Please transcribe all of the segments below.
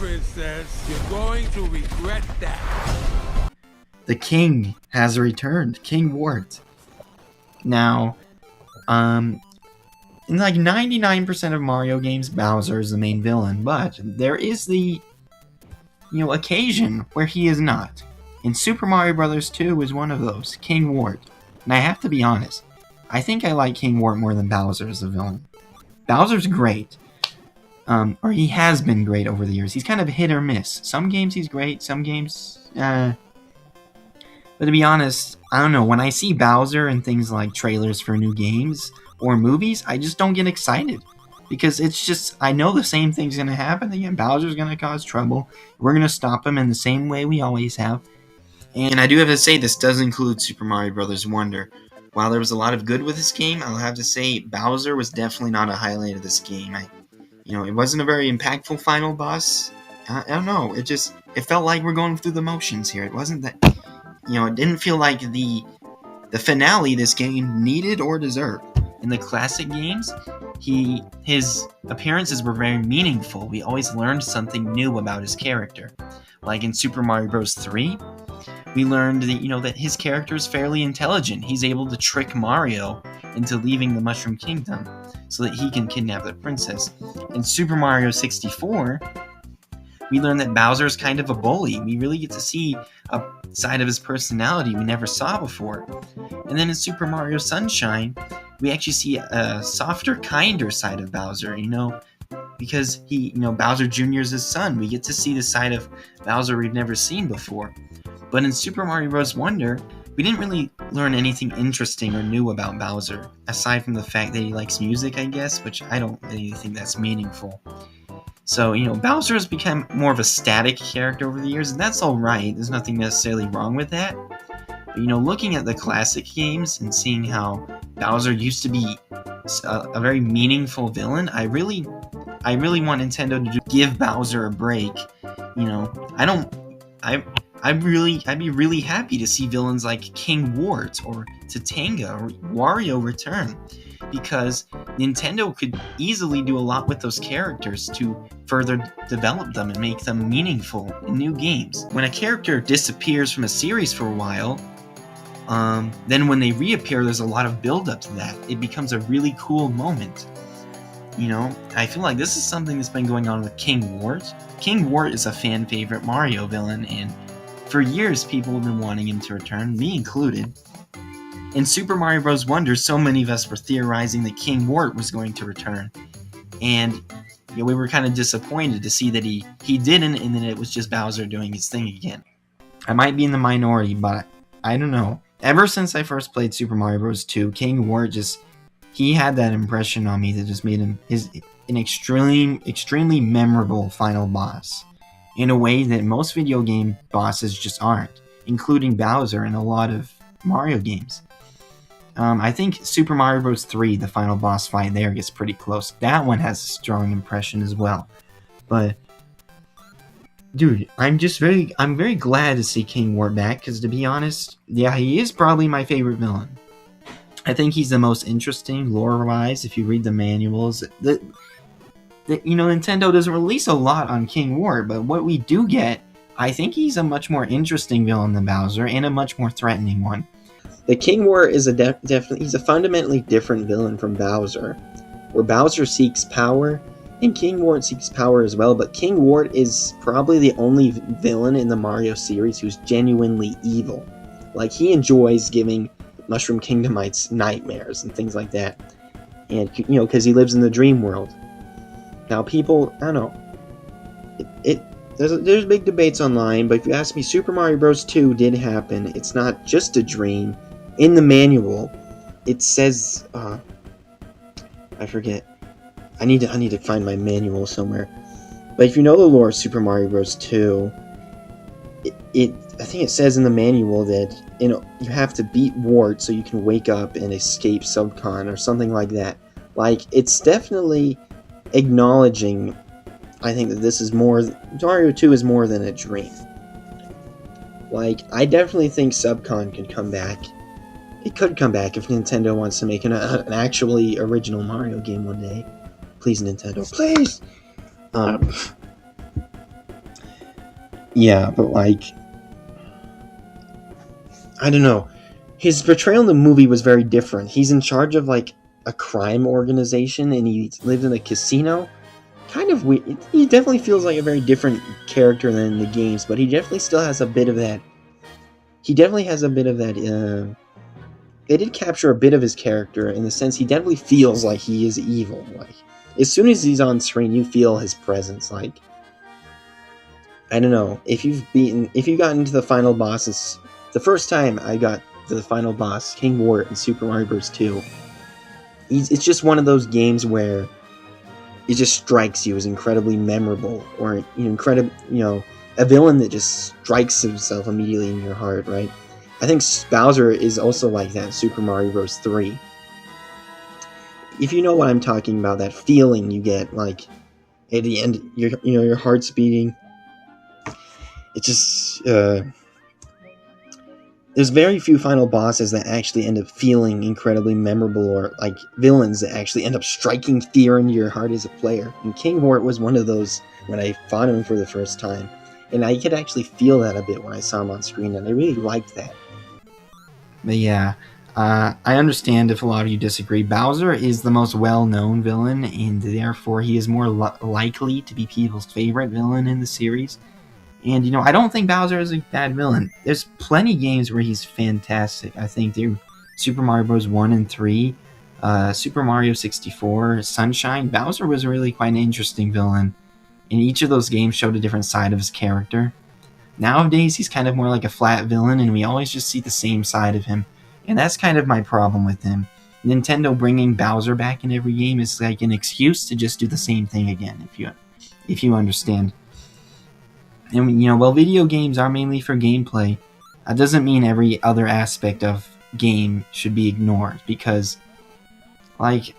Princess. You're going to regret that. The king has returned, King Wart. Now, in like 99% of Mario games, Bowser is the main villain, but there is the, occasion where he is not. And Super Mario Bros. 2 is one of those, King Wart. And I have to be honest, I think I like King Wart more than Bowser as a villain. Bowser's great. Or he has been great over the years. He's kind of hit or miss. Some games he's great, some games, But to be honest, I don't know, when I see Bowser in things like trailers for new games or movies, I just don't get excited. Because it's just, I know the same thing's going to happen again. Bowser's going to cause trouble. We're going to stop him in the same way we always have. And I do have to say, this does include Super Mario Bros. Wonder. While there was a lot of good with this game, I'll have to say Bowser was definitely not a highlight of this game. It wasn't a very impactful final boss. I don't know, it felt like we're going through the motions here. It wasn't that, it didn't feel like the finale this game needed or deserved. In the classic games, his appearances were very meaningful. We always learned something new about his character. Like in Super Mario Bros. 3, we learned that, that his character is fairly intelligent. He's able to trick Mario into leaving the Mushroom Kingdom so that he can kidnap the princess. In Super Mario 64, we learn that Bowser is kind of a bully. We really get to see a side of his personality we never saw before. And then in Super Mario Sunshine, we actually see a softer, kinder side of Bowser, because Bowser Jr. is his son. We get to see the side of Bowser we've never seen before. But in Super Mario Bros. Wonder, we didn't really learn anything interesting or new about Bowser, aside from the fact that he likes music, I guess, which I don't really think that's meaningful. So, Bowser has become more of a static character over the years, and that's alright. There's nothing necessarily wrong with that. But, looking at the classic games and seeing how Bowser used to be a very meaningful villain, I really want Nintendo to give Bowser a break. I'd be really happy to see villains like King Wart or Tatanga or Wario return, because Nintendo could easily do a lot with those characters to further develop them and make them meaningful in new games. When a character disappears from a series for a while, then when they reappear, there's a lot of build-up to that. It becomes a really cool moment. I feel like this is something that's been going on with King Wart. King Wart is a fan favorite Mario villain, and for years people have been wanting him to return, me included. In Super Mario Bros. Wonder, so many of us were theorizing that King Wart was going to return. And we were kind of disappointed to see that he didn't, and then it was just Bowser doing his thing again. I might be in the minority, but I don't know. Ever since I first played Super Mario Bros. 2, King Wart he had that impression on me that just made him an extremely memorable final boss, in a way that most video game bosses just aren't, including Bowser in a lot of Mario games. I think Super Mario Bros. 3, the final boss fight there, gets pretty close. That one has a strong impression as well. But, dude, I'm very glad to see King Wart back, because to be honest, yeah, he is probably my favorite villain. I think he's the most interesting lore-wise. If you read the manuals, Nintendo doesn't release a lot on King Wart, but what we do get, I think he's a much more interesting villain than Bowser, and a much more threatening one. The King Wart is he's a fundamentally different villain from Bowser, where Bowser seeks power, and King Wart seeks power as well, but King Wart is probably the only villain in the Mario series who's genuinely evil. Like, he enjoys giving Mushroom Kingdomites nightmares and things like that. And, because he lives in the dream world. Now, people, I don't know. There's big debates online, but if you ask me, Super Mario Bros. 2 did happen. It's not just a dream. In the manual, it says, I forget. I need to find my manual somewhere. But if you know the lore of Super Mario Bros. 2, I think it says in the manual that you have to beat Wart so you can wake up and escape Subcon or something like that. Like, it's definitely acknowledging, I think, that this is more, Mario 2 is more than a dream. Like, I definitely think Subcon could come back. It could come back if Nintendo wants to make an actually original Mario game one day. Please, Nintendo, please! Yeah, but like, I don't know. His portrayal in the movie was very different. He's in charge of like a crime organization, and he lives in a casino. Kind of weird. He definitely feels like a very different character than in the games, but he definitely still has a bit of that. He definitely has a bit of that. They did capture a bit of his character in the sense he definitely feels like he is evil. Like as soon as he's on screen, you feel his presence. Like I don't know if you got into the final bosses. The first time I got to the final boss, King Wart in Super Mario Bros. 2, it's just one of those games where it just strikes you as incredibly memorable, or a villain that just strikes himself immediately in your heart, right? I think Bowser is also like that in Super Mario Bros. 3. If you know what I'm talking about, that feeling you get, like at the end, your heart's beating. It just there's very few final bosses that actually end up feeling incredibly memorable, or like villains that actually end up striking fear into your heart as a player. And King Wart was one of those when I fought him for the first time. And I could actually feel that a bit when I saw him on screen, and I really liked that. But yeah, I understand if a lot of you disagree. Bowser is the most well-known villain, and therefore he is more likely to be people's favorite villain in the series. And, I don't think Bowser is a bad villain. There's plenty of games where he's fantastic. I think they're Super Mario Bros. 1 and 3, Super Mario 64, Sunshine. Bowser was really quite an interesting villain. And each of those games showed a different side of his character. Nowadays, he's kind of more like a flat villain, and we always just see the same side of him. And that's kind of my problem with him. Nintendo bringing Bowser back in every game is like an excuse to just do the same thing again, if you understand. And, while video games are mainly for gameplay, that doesn't mean every other aspect of game should be ignored, because, like,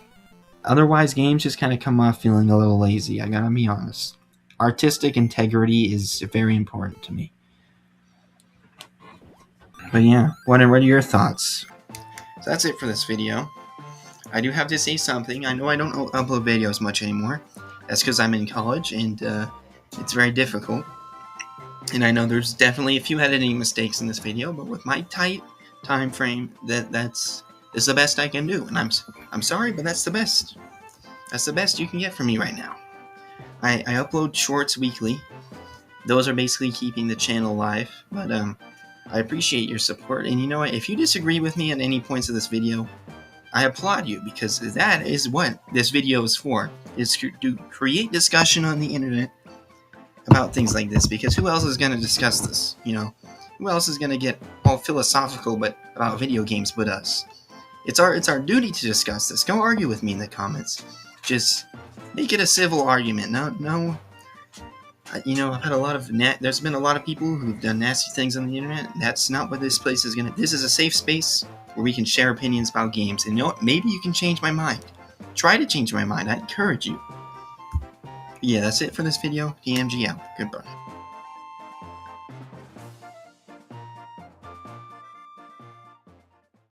otherwise games just kind of come off feeling a little lazy, I gotta be honest. Artistic integrity is very important to me. But yeah, what are your thoughts? So that's it for this video. I do have to say something. I know I don't upload videos much anymore. That's because I'm in college, and it's very difficult. And I know there's definitely a few editing mistakes in this video, but with my tight time frame, that's the best I can do. And I'm sorry, but that's the best. That's the best you can get from me right now. I upload shorts weekly. Those are basically keeping the channel alive. But I appreciate your support. And you know what? If you disagree with me at any points of this video, I applaud you, because that is what this video is for. Is to create discussion on the internet about things like this, because who else is going to discuss this? Who else is going to get all philosophical about video games but us? It's our duty to discuss this. Go argue with me in the comments. Just make it a civil argument. No. I've had a lot of there's been a lot of people who've done nasty things on the internet. That's not what this place is gonna. This is a safe space where we can share opinions about games. And you know what? Maybe you can change my mind. Try to change my mind. I encourage you. Yeah, that's it for this video. DMG out. Goodbye.